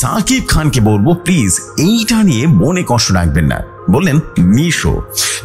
সাকিব খানকে বলবো প্লিজ এইটা নিয়ে মনে কষ্ট রাখবেন না। বললেন নিশো।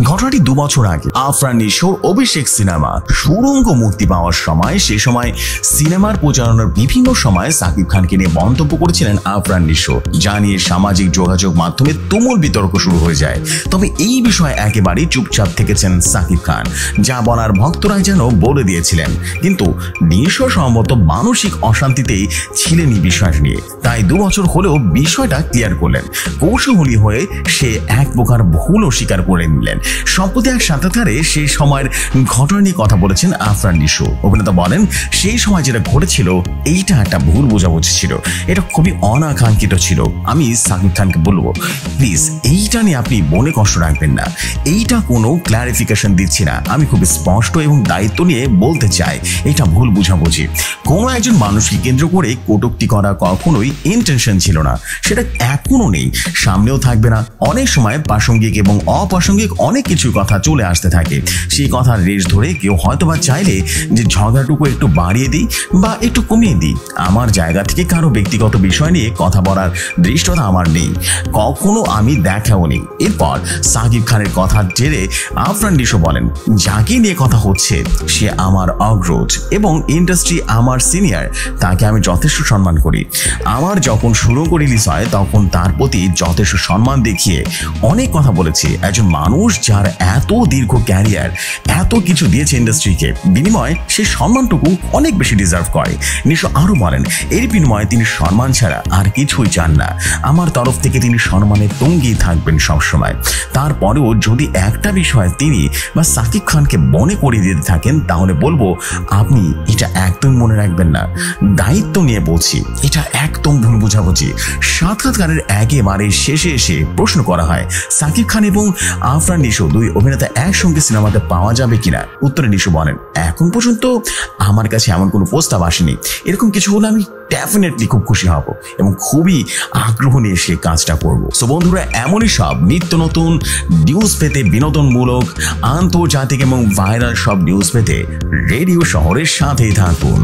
ঘটনাটি 2 বছর আগে আফরান নিশোর অভিষেক সিনেমা সুড়ঙ্গ মুক্তি পাওয়ার সময়, সে সময় সিনেমার প্রচারণার বিভিন্ন সময় সাকিব খানকে নিয়ে মন্তব্য করেছিলেন আফরান নিশো, যা নিয়ে সামাজিক যোগাযোগ মাধ্যমে তুমুল বিতর্ক শুরু হয়ে যায়। তবে এই বিষয়ে একেবারেই চুপচাপ থেকেছেন সাকিব খান, যা বলার ভক্তরাই যেন বলে দিয়েছিলেন। কিন্তু নিশো সম্ভবত মানসিক অশান্তিতেই ছিলেন এই বিষয়টা নিয়ে, তাই 2 বছর হলেও বিষয়টা ক্লিয়ার করলেন। কৌশলী হয়ে সে এক প্রকার ভুলও স্বীকার করে নিলেন। সম্প্রতি এক সাক্ষাৎকারে সেই সময়ের ঘটনা নিয়ে কথা বলেছেন আফরান নিশো। অভিনেতা বলেন, সেই সময় যেটা ঘটেছিল এইটা একটা ভুল বোঝাবুঝি ছিল, এটা খুবই অনাকাঙ্ক্ষিত ছিল। আমি সাকিব খানকে বলবো প্লিজ এইটা নিয়ে আপনি মনে কষ্ট রাখবেন না, এইটা কোনো ক্লারিফিকেশন দিচ্ছি না, আমি খুব স্পষ্ট এবং দায়িত্ব নিয়ে বলতে চাই এটা ভুল বোঝাবুঝি। কোনো একজন মানুষকে কেন্দ্র করে কটূক্তি করা কখনোই ইন্টেনশন ছিল না, সেটা এখনো নেই, সামনেও থাকবে না। অনেক সময় প্রাসঙ্গিক এবং অপ্রাসঙ্গিক অনেক কিছু কথা চলে আসতে থাকে, সেই কথার রেশ ধরে কেউ হয়তোবা চাইলে যে ঝগড়াটুকু একটু বাড়িয়ে দিই বা একটু কমিয়ে দিই। আমার জায়গা থেকে কারো ব্যক্তিগত বিষয় নিয়ে কথা বলার দৃষ্টতা আমার নেই, কখনো আমি দেখাও নেই। এরপর সাকিব খানের কথার জেরে আফরান নিশো বলেন, যাকে নিয়ে কথা হচ্ছে সে আমার অগ্রজ এবং ইন্ডাস্ট্রি আমার সিনিয়র, তাকে আমি যথেষ্ট সম্মান করি। আমার যখন সুড়ঙ্গ রিলিজ হয় তখন তার প্রতি যথেষ্ট সম্মান দেখিয়ে অনেক কথা বলেছি। একজন মানুষ যার এত দীর্ঘ ক্যারিয়ার, এত কিছু দিয়েছে ইন্ডাস্ট্রিকে, বিনিময়ে সে সম্মানটুকু অনেক বেশি ডিজার্ভ করে। নিশো আরো বলেন, এর বিনিময়ে তিনি সম্মান ছাড়া আর কিছুই চান না। আমার তরফ থেকে তিনি সম্মানের তুঙ্গি থাকবেন সবসময়। তারপরেও যদি একটা বিষয় তিনি বা সাকিব খানকে মনে করিয়ে দিতে থাকেন তাহলে বলবো আপনি এটা একদম মনে রাখবেন না, দায়িত্ব নিয়ে বলছি, এটা একদম ভুল বোঝাবুঝি। সাক্ষাৎকারের একেবারে শেষে এসে প্রশ্ন করা হয়, সাকিব খান এবং আফরান নিশো 2 অভিনেতা একসঙ্গে সিনেমাতে পাওয়া যাবে কিনা? উত্তরে নিশো বলেন, এখন পর্যন্ত আমার কাছে এমন কোনো প্রস্তাব আসেনি, এরকম কিছু হলে আমি ডেফিনেটলি খুব খুশি হব এবং খুবই আগ্রহ নিয়ে সে কাজটা করব। সো বন্ধুরা, এমনই সব নিত্য নতুন নিউজ পেতে, বিনোদনমূলক, আন্তর্জাতিক এবং ভাইরাল সব নিউজ পেতে রেডিও শহরের সাথেই থাকুন।